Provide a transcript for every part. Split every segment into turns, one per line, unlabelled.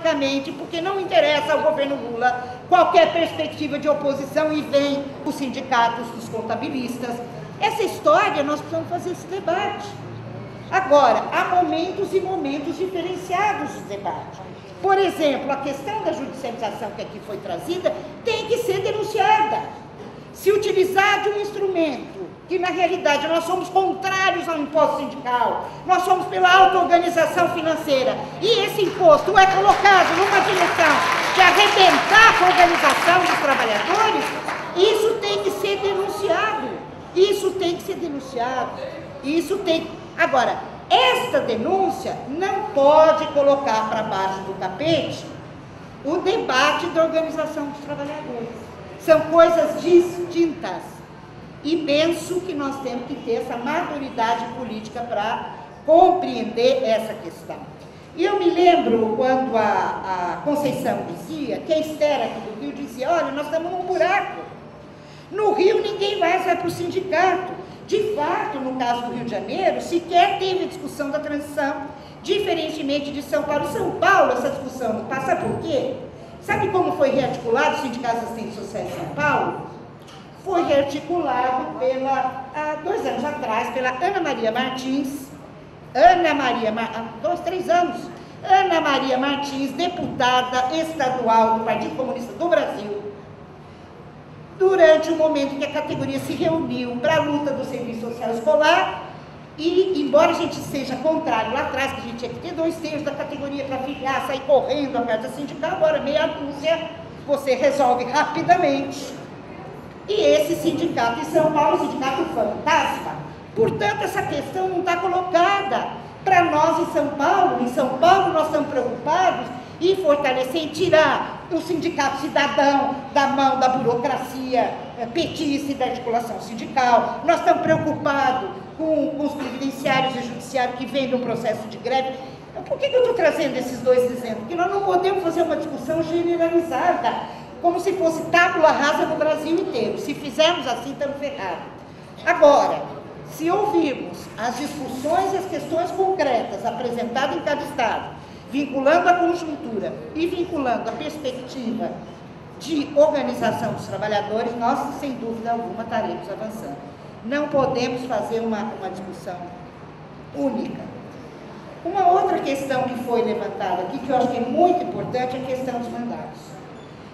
basicamente porque não interessa ao governo Lula qualquer perspectiva de oposição e vem os sindicatos dos contabilistas. Essa história, nós precisamos fazer esse debate. Agora, há momentos e momentos diferenciados do debate. Por exemplo, a questão da judicialização que aqui foi trazida tem que ser denunciada. Se utilizar de um instrumento que, na realidade, nós somos contrários ao imposto sindical, nós somos pela auto-organização financeira, e esse imposto é colocado numa direção de arrebentar a organização dos trabalhadores, isso tem que ser denunciado. Isso tem que ser denunciado. Isso tem... Agora, esta denúncia não pode colocar para baixo do tapete o debate da organização dos trabalhadores. São coisas distintas. E penso que nós temos que ter essa maturidade política para compreender essa questão. E eu me lembro quando a Conceição dizia, que a Esther aqui do Rio dizia, olha, nós estamos num buraco. No Rio ninguém vai para o sindicato. De fato, no caso do Rio de Janeiro, sequer teve discussão da transição, diferentemente de São Paulo. Em São Paulo, essa discussão não passa por quê? Sabe como foi rearticulado o Sindicato de Assistentes Sociais de São Paulo? Foi rearticulado há 2 anos atrás, pela Ana Maria Martins, 3 anos, Ana Maria Martins, deputada estadual do Partido Comunista do Brasil, durante o momento em que a categoria se reuniu para a luta do serviço social escolar, e embora a gente seja contrário lá atrás, que a gente tinha que ter 2/3 da categoria para filiar, sair correndo a carta sindical, agora meia dúzia, você resolve rapidamente. E esse sindicato em São Paulo, o sindicato fantasma, portanto essa questão não está colocada para nós em São Paulo. Em São Paulo nós estamos preocupados em fortalecer, em tirar o sindicato cidadão da mão da burocracia petista e da articulação sindical. Nós estamos preocupados com os previdenciários e judiciários que vêm do processo de greve. Por que eu estou trazendo esses dois exemplos? Porque nós não podemos fazer uma discussão generalizada, como se fosse tábula rasa no Brasil inteiro. Se fizermos assim, estamos ferrados. Agora, se ouvirmos as discussões e as questões concretas apresentadas em cada estado, vinculando a conjuntura e vinculando a perspectiva de organização dos trabalhadores, nós, sem dúvida alguma, estaremos avançando. Não podemos fazer uma discussão única. Uma outra questão que foi levantada aqui, que eu acho que é muito importante, é a questão dos mandatos.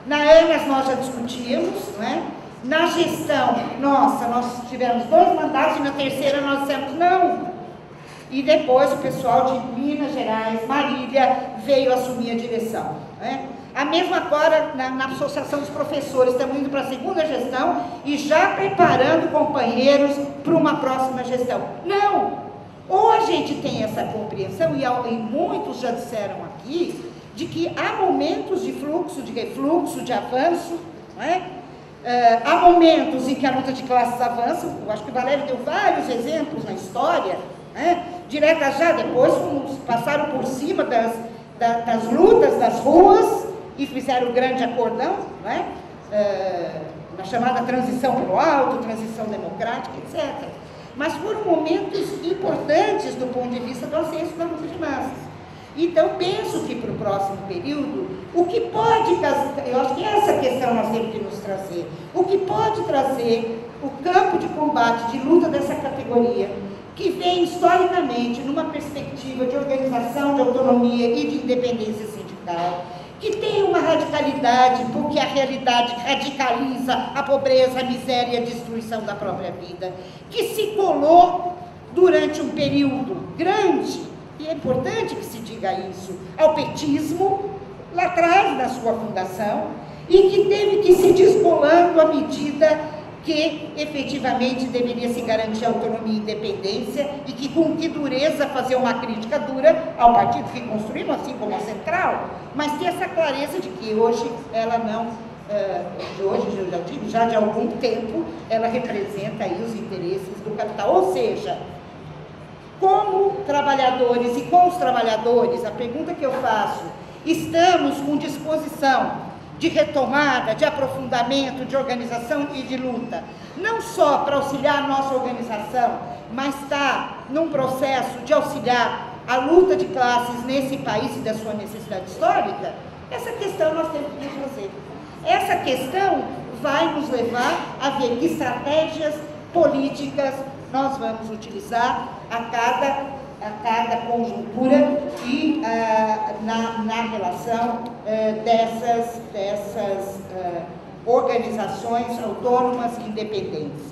Na ANAS nós já discutíamos, não é? Na gestão nossa, nós tivemos 2 mandatos e na terceira nós dissemos não. E depois o pessoal de Minas Gerais, Marília, veio assumir a direção. Né? A mesma agora na Associação dos Professores, estamos indo para a segunda gestão e já preparando companheiros para uma próxima gestão. Não! Ou a gente tem essa compreensão, e muitos já disseram aqui, de que há momentos de fluxo, de refluxo, de avanço, não é? Há momentos em que a luta de classes avança. Eu acho que o Valério deu vários exemplos na história, né? Direta já, depois passaram por cima das lutas das ruas e fizeram o grande acordão, né? Na chamada transição para o alto, transição democrática, etc. Mas foram momentos importantes do ponto de vista do ascenso da luta de massas. Então, penso que para o próximo período, o que pode, eu acho que essa questão nós temos que nos trazer, o que pode trazer o campo de combate, de luta dessa categoria, que vem historicamente numa perspectiva de organização, de autonomia e de independência sindical, que tem uma radicalidade, porque a realidade radicaliza a pobreza, a miséria e a destruição da própria vida, que se colou durante um período grande, e é importante que se diga isso, ao petismo, lá atrás da sua fundação, e que teve que se descolando à medida que efetivamente deveria se garantir autonomia e independência, e que com que dureza fazer uma crítica dura ao partido que construímos, assim como a Central, mas ter essa clareza de que hoje ela não, de hoje, eu já digo, já de algum tempo, ela representa aí os interesses do capital. Ou seja, como trabalhadores e com os trabalhadores, a pergunta que eu faço, estamos com disposição de retomada, de aprofundamento, de organização e de luta, não só para auxiliar a nossa organização, mas está num processo de auxiliar a luta de classes nesse país e da sua necessidade histórica, essa questão nós temos que nos fazer. Essa questão vai nos levar a ver que estratégias políticas nós vamos utilizar a cada conjuntura e na relação dessas organizações autônomas e independentes.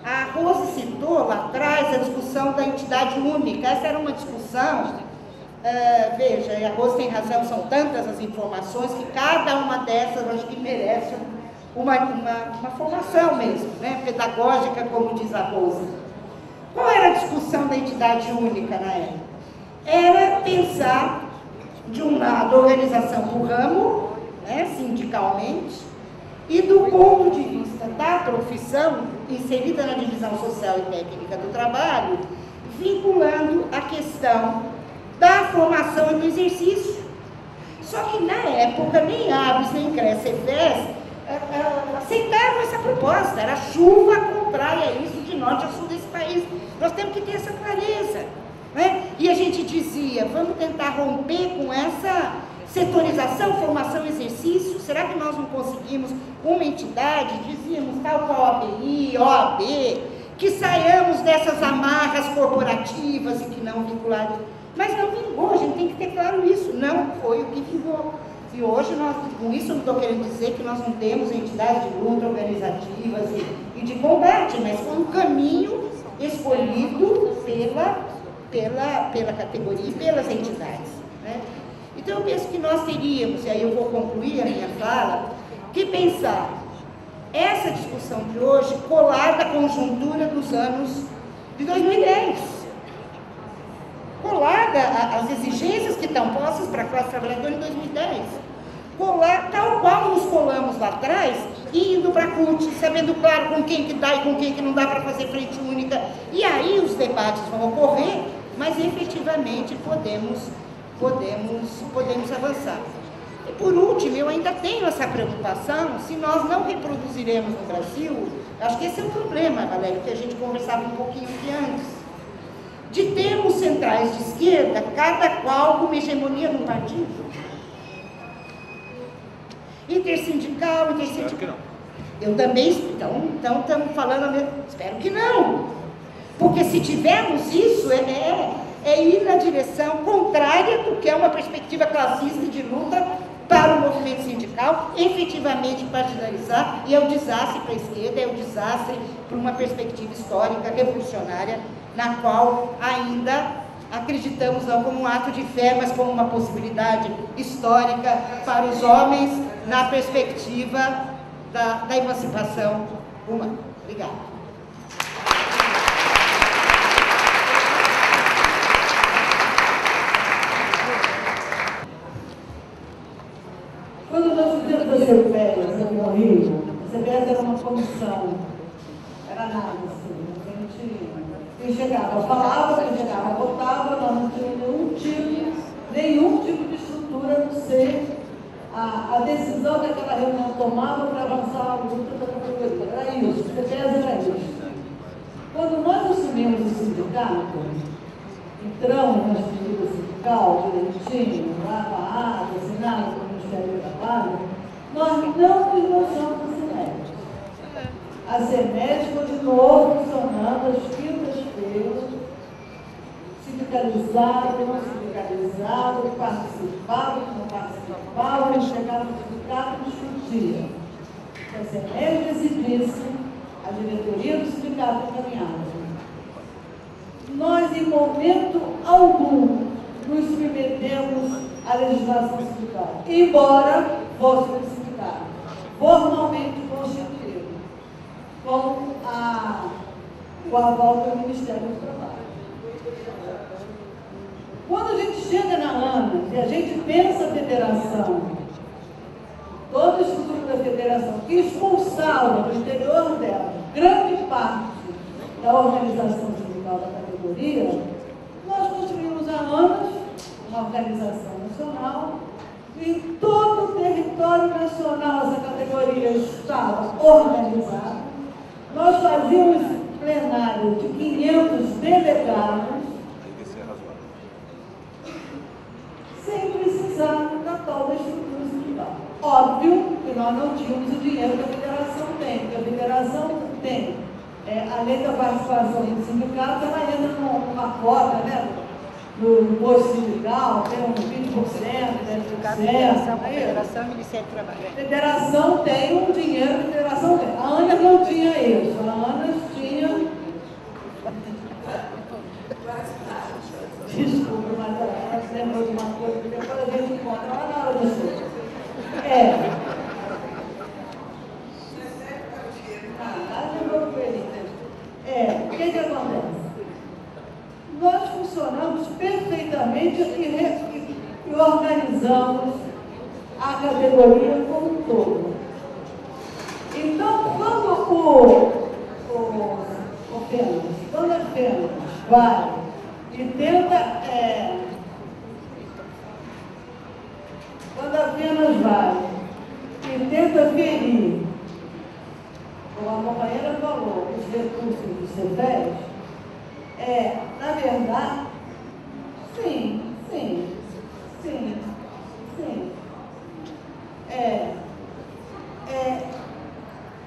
A Rose citou lá atrás a discussão da entidade única. Essa era uma discussão, veja, e a Rose tem razão, são tantas as informações que cada uma dessas eu acho que merece uma formação mesmo, né, pedagógica, como diz a Rose. Qual era a discussão da entidade única na época? Era pensar, de um lado, a organização do ramo, né, sindicalmente, e do ponto de vista da profissão, inserida na divisão social e técnica do trabalho, vinculando a questão da formação e do exercício. Só que na época, nem ABRES, nem CREA-CEFES aceitaram essa proposta. Era chuva com praia, isso de norte a sul desse país. Nós temos que ter essa clareza, né? E a gente dizia, vamos tentar romper com essa setorização, formação e exercício. Será que nós não conseguimos uma entidade, dizíamos, tal qual a ABI, OAB, que saiamos dessas amarras corporativas e que não vinculadas? Mas não vingou, a gente tem que ter claro isso, não foi o que vingou. E hoje, com isso eu não estou querendo dizer que nós não temos entidades de luta organizativas e de combate, mas foi um caminho escolhido pela categoria e pelas entidades, né? Então eu penso que nós teríamos, e aí eu vou concluir a minha fala, que pensar essa discussão de hoje colada à conjuntura dos anos de 2010, colada às exigências que estão postas para a classe trabalhadora em 2010, colar, tal qual nos colamos lá atrás, indo para a CUT, sabendo claro com quem que dá e com quem que não dá para fazer frente única, e aí os debates vão ocorrer, mas efetivamente podemos avançar. E por último, eu ainda tenho essa preocupação, se nós não reproduziremos no Brasil, acho que esse é o problema, Valério, que a gente conversava um pouquinho aqui antes, de termos centrais de esquerda, cada qual com uma hegemonia no partido. Intersindical.
Espero que não.
Eu também, então estamos falando mesmo, espero que não. Porque se tivermos isso, é ir na direção contrária do que é uma perspectiva classista de luta para o movimento sindical, efetivamente partidarizar, e é o desastre para a esquerda, é o desastre para uma perspectiva histórica revolucionária, na qual ainda acreditamos não como um ato de fé, mas como uma possibilidade histórica para os homens na perspectiva da emancipação humana. Obrigada.
Quando nós fizemos as CPEs no Rio, a CPEs era uma comissão, era nada assim, a gente quem chegava, falava, quem chegava, votava, nós não tínhamos nenhum tipo de estrutura, a não ser a decisão que aquela reunião tomava para avançar a luta da categoria. Era isso, a CPEs era isso. Quando nós assumimos o sindicato, entramos na estrutura sindical, direitinho, lavado, assinado com o Ministério do Trabalho, nós não desmanchamos a CEMED. A CEMED continuou funcionando às quintas-feiras, sindicalizado, não sindicalizado, participado, não participava, chegava no sindicato e discutia. Se a CEMED decidisse, a diretoria do sindicato encaminhava. Nós, em momento algum, nos submetemos à legislação sindical, embora fosse um sindicato formalmente constituído, com o aval do Ministério do Trabalho. Quando a gente chega na ANA e a gente pensa a federação, toda a estrutura da federação, que expulsava do interior dela grande parte da organização sindical da categoria, nós construímos a ANAS, uma organização nacional, e todo o território nacional essa categoria estava organizada. Nós fazíamos plenário de 500 delegados, óbvio que nós não tínhamos o dinheiro que a federação tem, porque a federação tem, além da participação do sindicato, ela entra numa cota, né? No posto sindical, tem um 20%, 10%.
Federação e Ministério do Trabalho.
A federação tem um dinheiro que a federação tem. A ANAS não tinha isso. A ANAS tinha. Desculpa, mas ela se lembrou de uma coisa que depois a gente encontra lá na hora do estudo. Lembrou com ele. O que acontece? Nós funcionamos perfeitamente e organizamos a categoria como um todo. Então, quando a Fênix vai e tenta, quando a Fênix vai e tenta ferir, como a companheira falou, os recursos do CETES, na verdade, sim.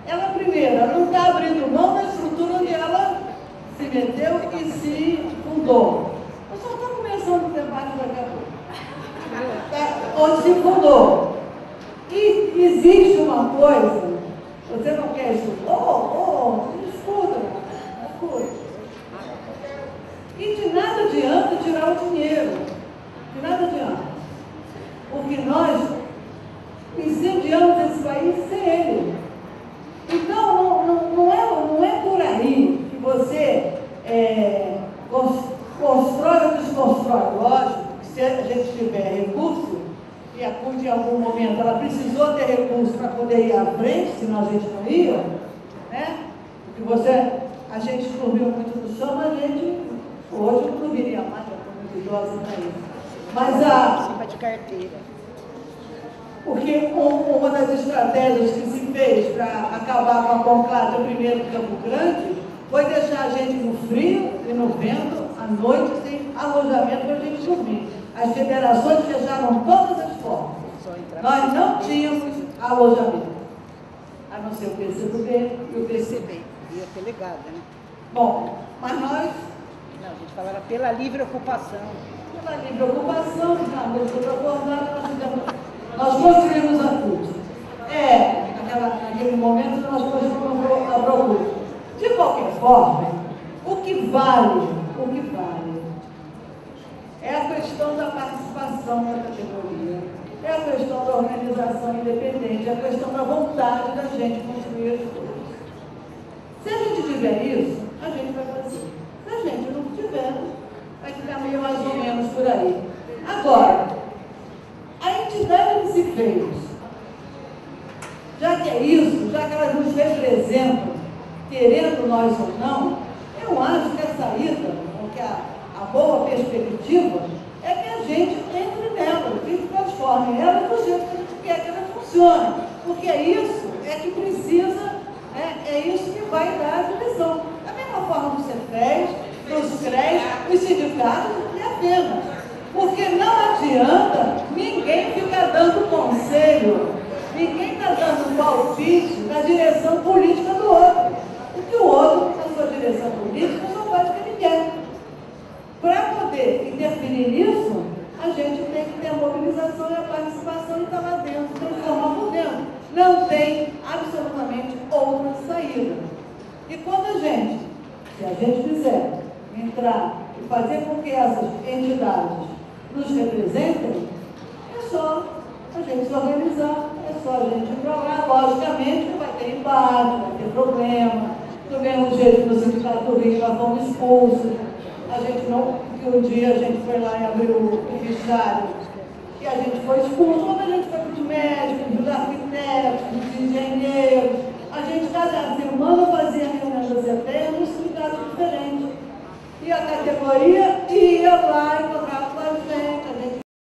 Ela primeiro, ela não está abrindo mão da estrutura onde ela se meteu e se fundou. Eu só estou começando o debate daqui a pouco. Onde se fundou. E existe uma coisa, você não quer estudar? Escuta. E de nada adianta tirar o dinheiro. De nada adianta. Porque nós incendiamos esse país sem ele. Então, não é por aí que você constrói ou desconstrói. Lógico que se a gente tiver recurso, e a CUT em algum momento ela precisou ter recurso para poder ir à frente, senão a gente não ia, né? Porque a gente dormiu muito no chão, mas a gente, hoje eu não dormiria mais, eu estou muito idosa para isso. Mas
cima de carteira.
Porque uma das estratégias que se fez para acabar com a conclave primeiro em Campo Grande foi deixar a gente no frio e no vento, à noite, sem alojamento para a gente dormir. As federações fecharam todas as portas. Nós não tínhamos alojamento, a não ser o PCdoB e o PCB.
E a delegada, né?
Bom, mas nós...
Não, a gente falava pela livre ocupação.
Pela livre ocupação, na noite foi acordada, nós construímos a CUT. Naquele momento nós construímos a ProCUT. De qualquer forma, o que vale é a questão da participação na categoria, é a questão da organização independente, é a questão da vontade da gente construir as coisas. Se a gente tiver isso, a gente vai fazer. Se a gente não tiver, vai ficar meio mais ou menos por aí. Agora, a entidade que se fez, já que é isso, já que elas nos representam, querendo nós ou não, eu acho que a saída, ou que a boa perspectiva, é que a gente entre nela, que transforme ela do jeito que a gente quer que ela funcione. Porque é isso que precisa, é isso que vai dar a direção. Da mesma forma do CETES, dos CREs, dos sindicatos e a FENA. Porque não adianta ninguém ficar dando conselho, ninguém está dando palpite na direção política do outro. Porque o outro, na sua direção política, só faz o que ele quer. Para poder interferir nisso, a gente tem que ter a mobilização e a participação e estar lá dentro, transformar por dentro. Não tem absolutamente outra saída. E quando se a gente quiser entrar e fazer com que essas entidades nos representem, é só a gente se organizar, é só a gente jogar. Logicamente vai ter embate, vai ter problema. Do mesmo jeito no Sindicato do Rio, nós fomos expulsos. A gente não, porque um dia a gente foi lá e abriu o fichário e a gente foi expulso. Quando a gente foi para os médicos, dos arquitetos, dos engenheiros, a gente cada semana fazia reunião da CETES num sindicato diferente. E a categoria